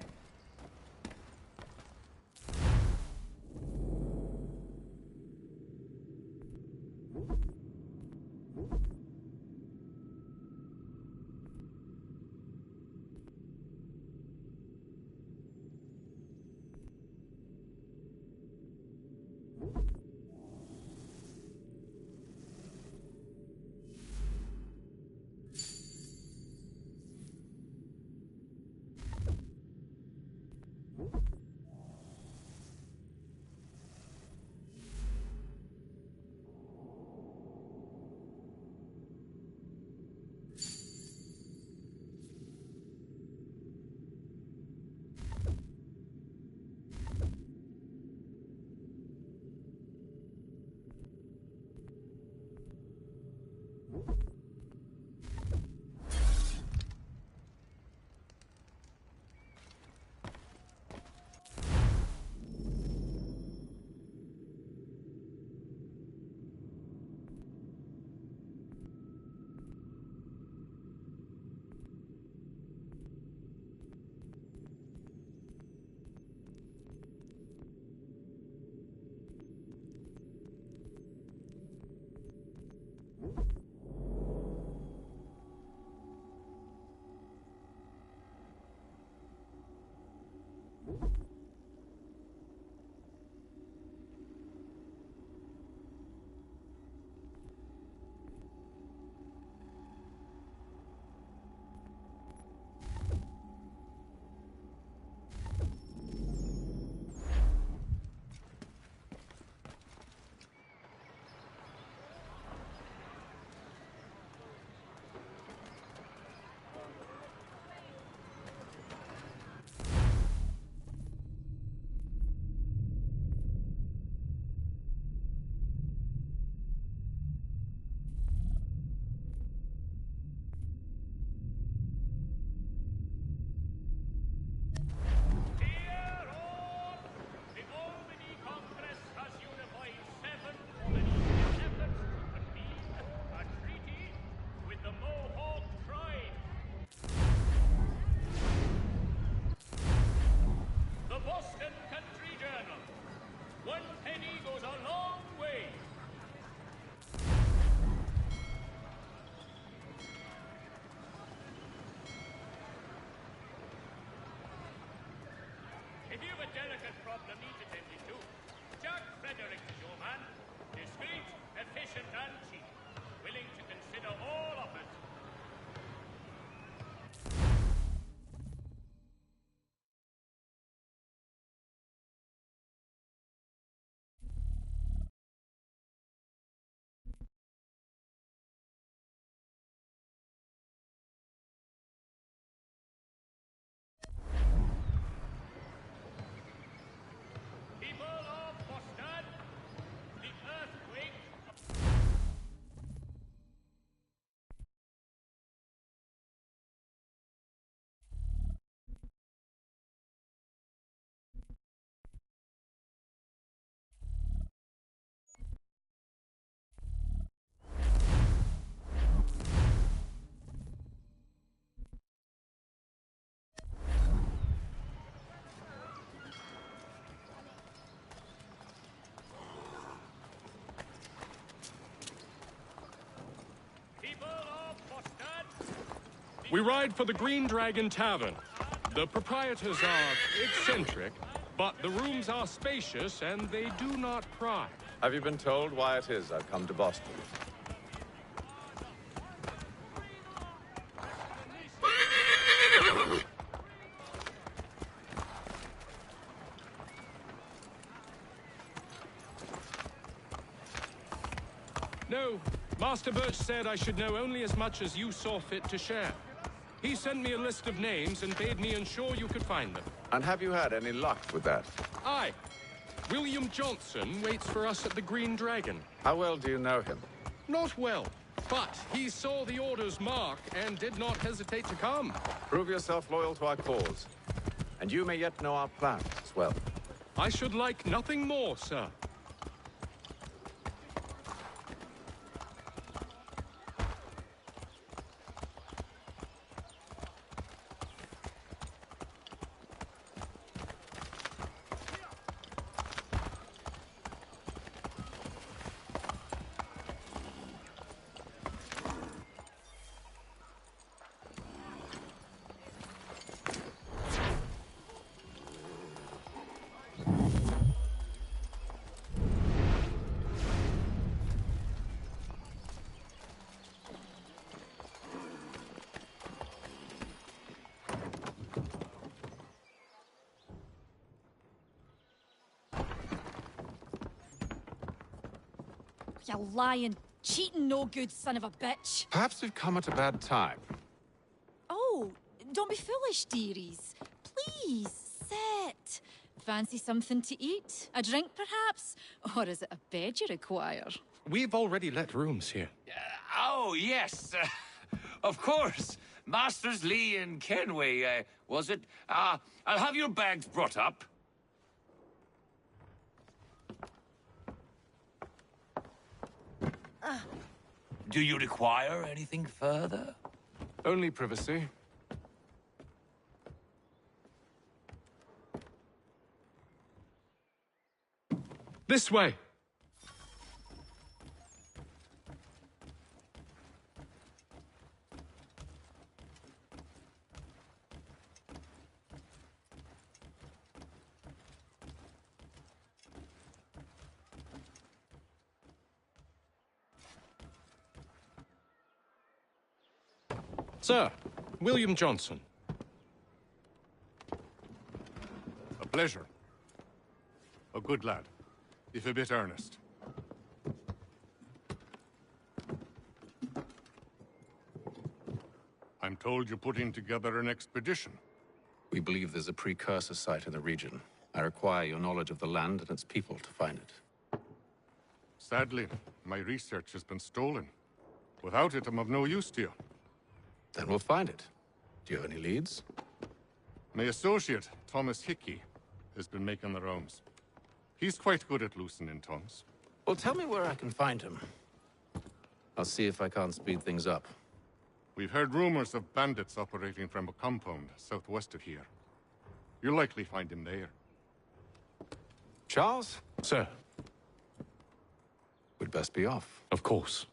If you've a delicate problem needs attending to, Jack Frederick is your man. Discreet, efficient, and cheap. Willing to consider all offers. People of Boston, the earthquake We ride for the Green Dragon Tavern. The proprietors are eccentric, but the rooms are spacious and they do not pry. Have you been told why it is I've come to Boston? No, Master Birch said I should know only as much as you saw fit to share. He sent me a list of names and bade me ensure you could find them. And have you had any luck with that? Aye. William Johnson waits for us at the Green Dragon. How well do you know him? Not well, but he saw the order's mark and did not hesitate to come. Prove yourself loyal to our cause. And you may yet know our plans as well. I should like nothing more, sir. You lying, cheating, no good son of a bitch. Perhaps we've come at a bad time. Oh, don't be foolish, dearies. Please, sit. Fancy something to eat? A drink, perhaps? Or is it a bed you require? We've already let rooms here. Oh, yes. Of course. Masters Lee and Kenway, was it? I'll have your bags brought up. Do you require anything further? Only privacy. This way. Sir, William Johnson. A pleasure. A good lad, if a bit earnest. I'm told you're putting together an expedition. We believe there's a precursor site in the region. I require your knowledge of the land and its people to find it. Sadly, my research has been stolen. Without it, I'm of no use to you. Then we'll find it. Do you have any leads? My associate, Thomas Hickey, has been making the rounds. He's quite good at loosening tongues. Well, tell me where I can find him. I'll see if I can't speed things up. We've heard rumors of bandits operating from a compound southwest of here. You'll likely find him there. Charles? Sir. We'd best be off. Of course.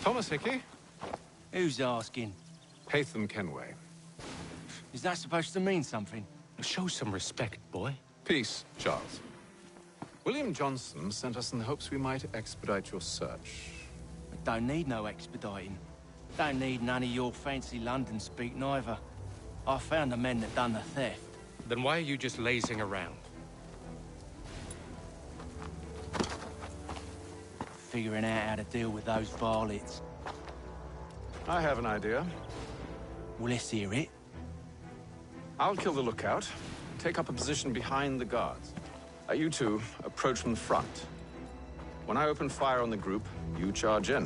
Thomas Hickey? Who's asking? Haytham Kenway. Is that supposed to mean something? Show some respect, boy. Peace, Charles. William Johnson sent us in the hopes we might expedite your search. I don't need no expediting. Don't need none of your fancy London speak neither. I found the men that done the theft. Then why are you just lazing around? Figuring out how to deal with those varlets. I have an idea. Well, let's hear it. I'll kill the lookout, take up a position behind the guards. You two approach from the front. When I open fire on the group, you charge in.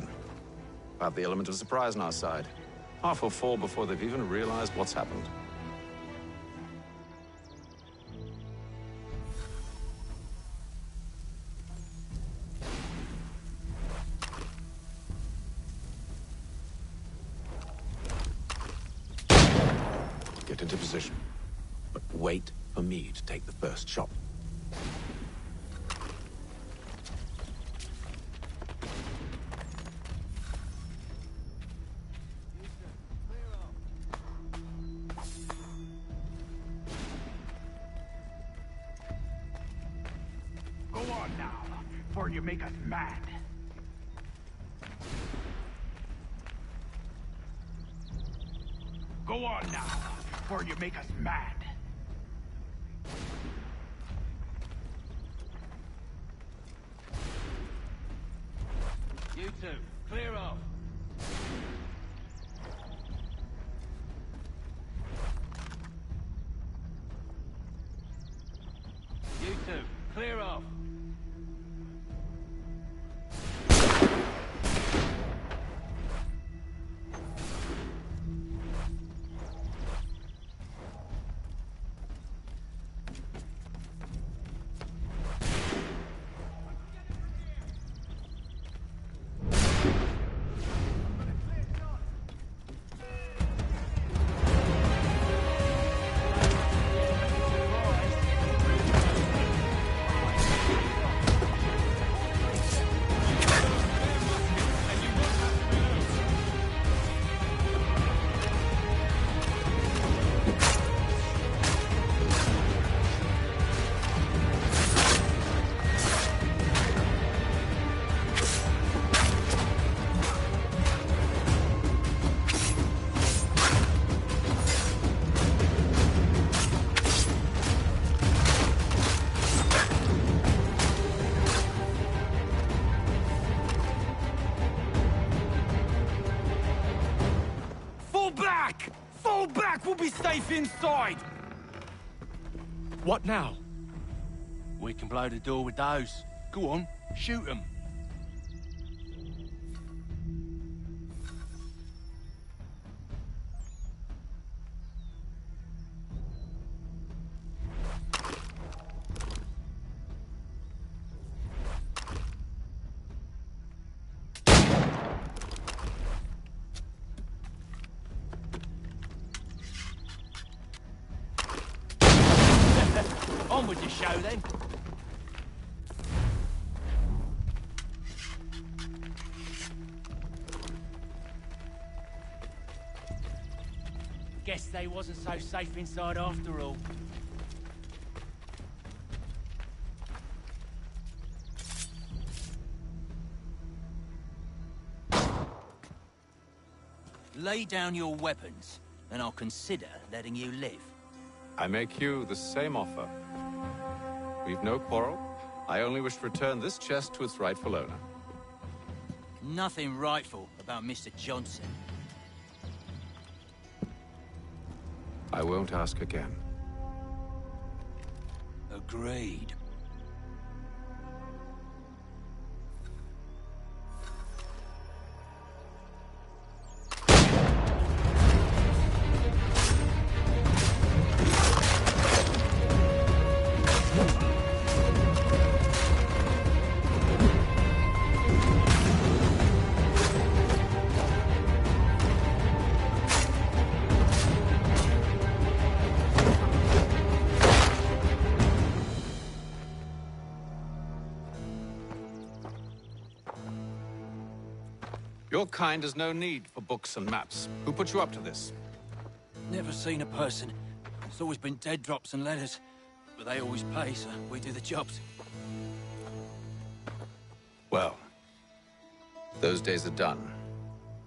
We'll have the element of surprise on our side. Half will fall before they've even realized what's happened. Get into position. But wait for me to take the first shot. Go on now, before you make us mad. Go on now, before you make us mad. You two, clear off. You two, clear off. We'll be safe inside! What now? We can blow the door with those. Go on, shoot them. On with the show, then. Guess they wasn't so safe inside after all. Lay down your weapons, and I'll consider letting you live. I make you the same offer. We've no quarrel. I only wish to return this chest to its rightful owner. Nothing rightful about Mr. Johnson. I won't ask again. Agreed. Your kind has no need for books and maps. Who put you up to this? Never seen a person. It's always been dead drops and letters. But they always pay, so we do the jobs. Well, those days are done.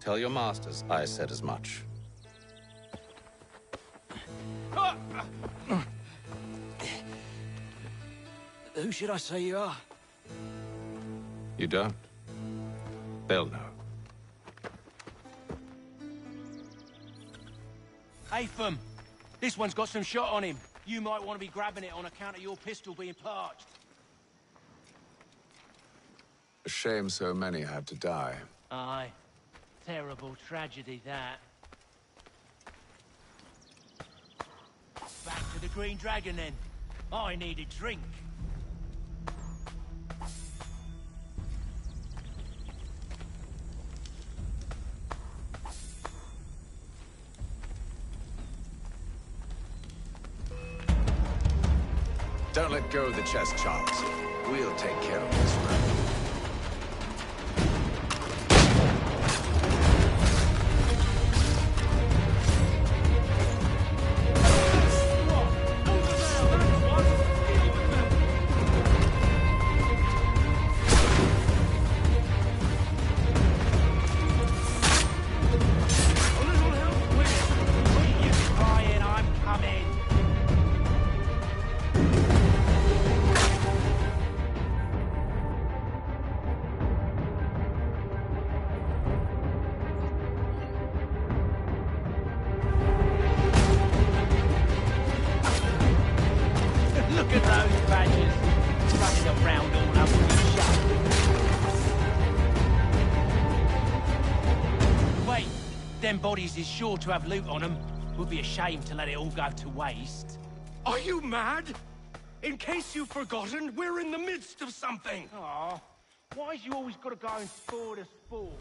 Tell your masters I said as much. Who should I say you are? You don't. They'll know. Atham! This one's got some shot on him. You might want to be grabbing it on account of your pistol being parched. A shame so many had to die. Aye. Terrible tragedy, that. Back to the Green Dragon, then. I need a drink. Don't let go of the chest, Charles. We'll take care of this one. Look at those badgers, running around all over the shop. Wait, them bodies is sure to have loot on them. Would be a shame to let it all go to waste. Are you mad? In case you've forgotten, we're in the midst of something. Aw, why's you always got to go and spoil the sport?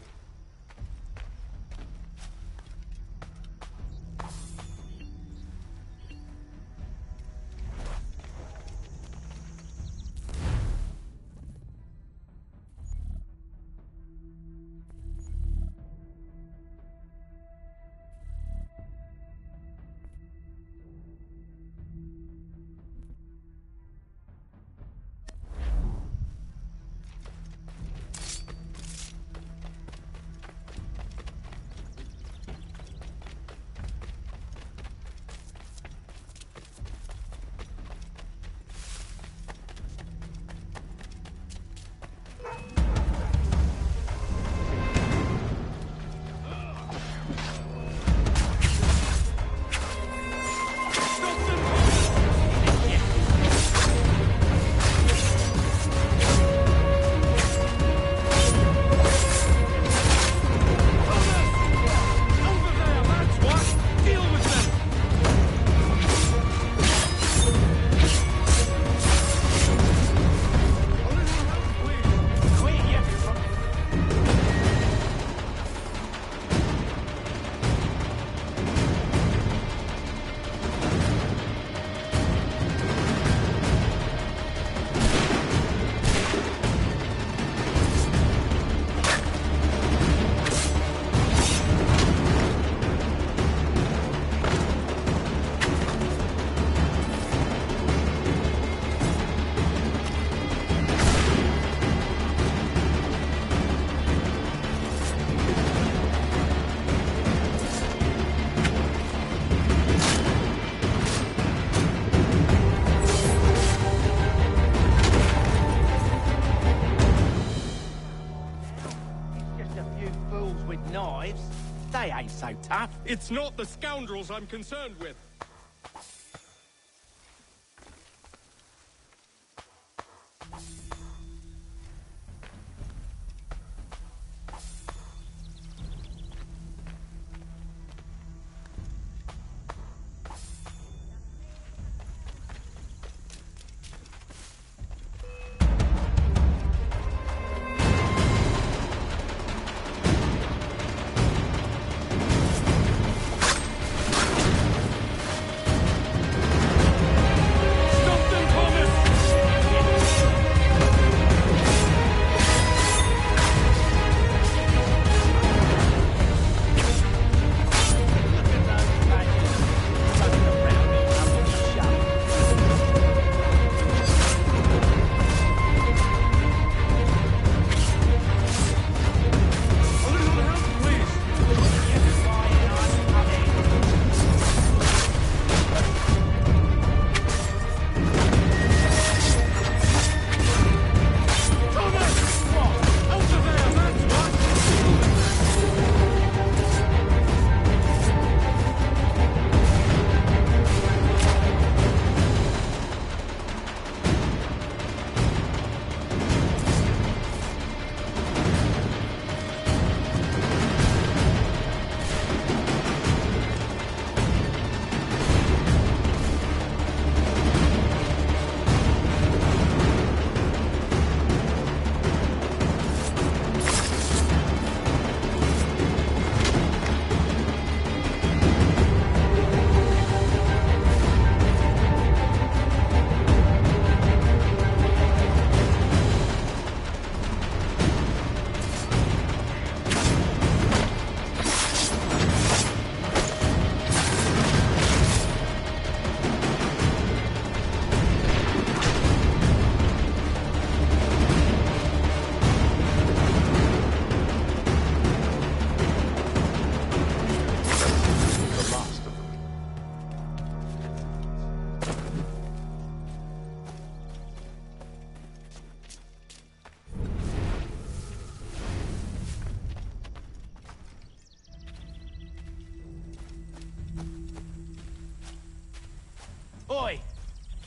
They ain't so tough. It's not the scoundrels I'm concerned with.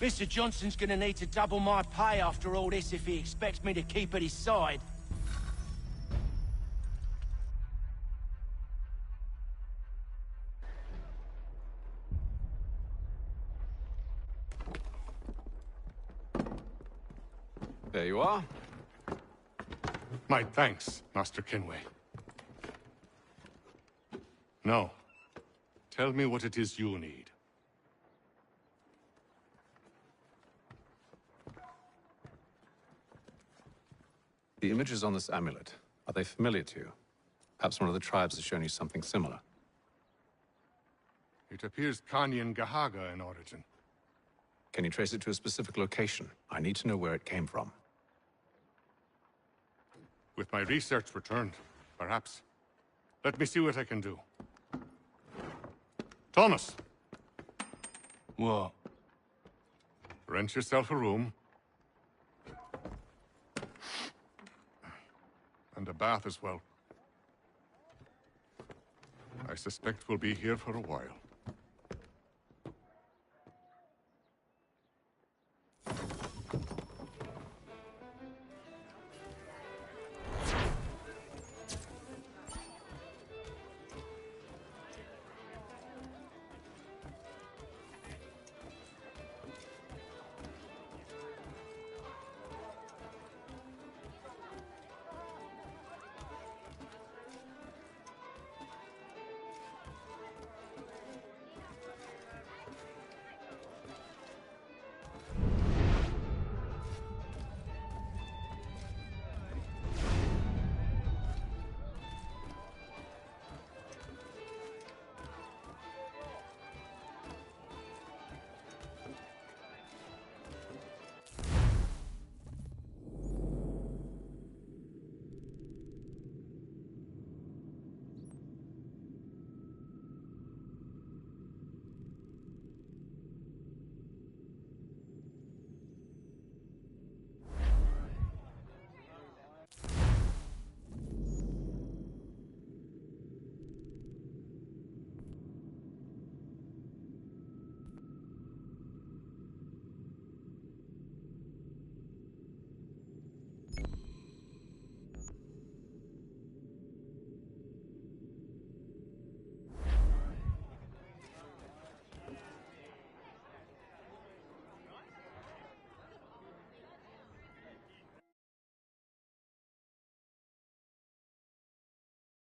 Mr. Johnson's gonna need to double my pay after all this if he expects me to keep at his side. There you are. My thanks, Master Kenway. Now, tell me what it is you need. The images on this amulet, are they familiar to you? Perhaps one of the tribes has shown you something similar. It appears Kanyan Gahaga in origin. Can you trace it to a specific location? I need to know where it came from. With my research returned, perhaps. Let me see what I can do. Thomas! What? Rent yourself a room. And a bath as well. I suspect we'll be here for a while.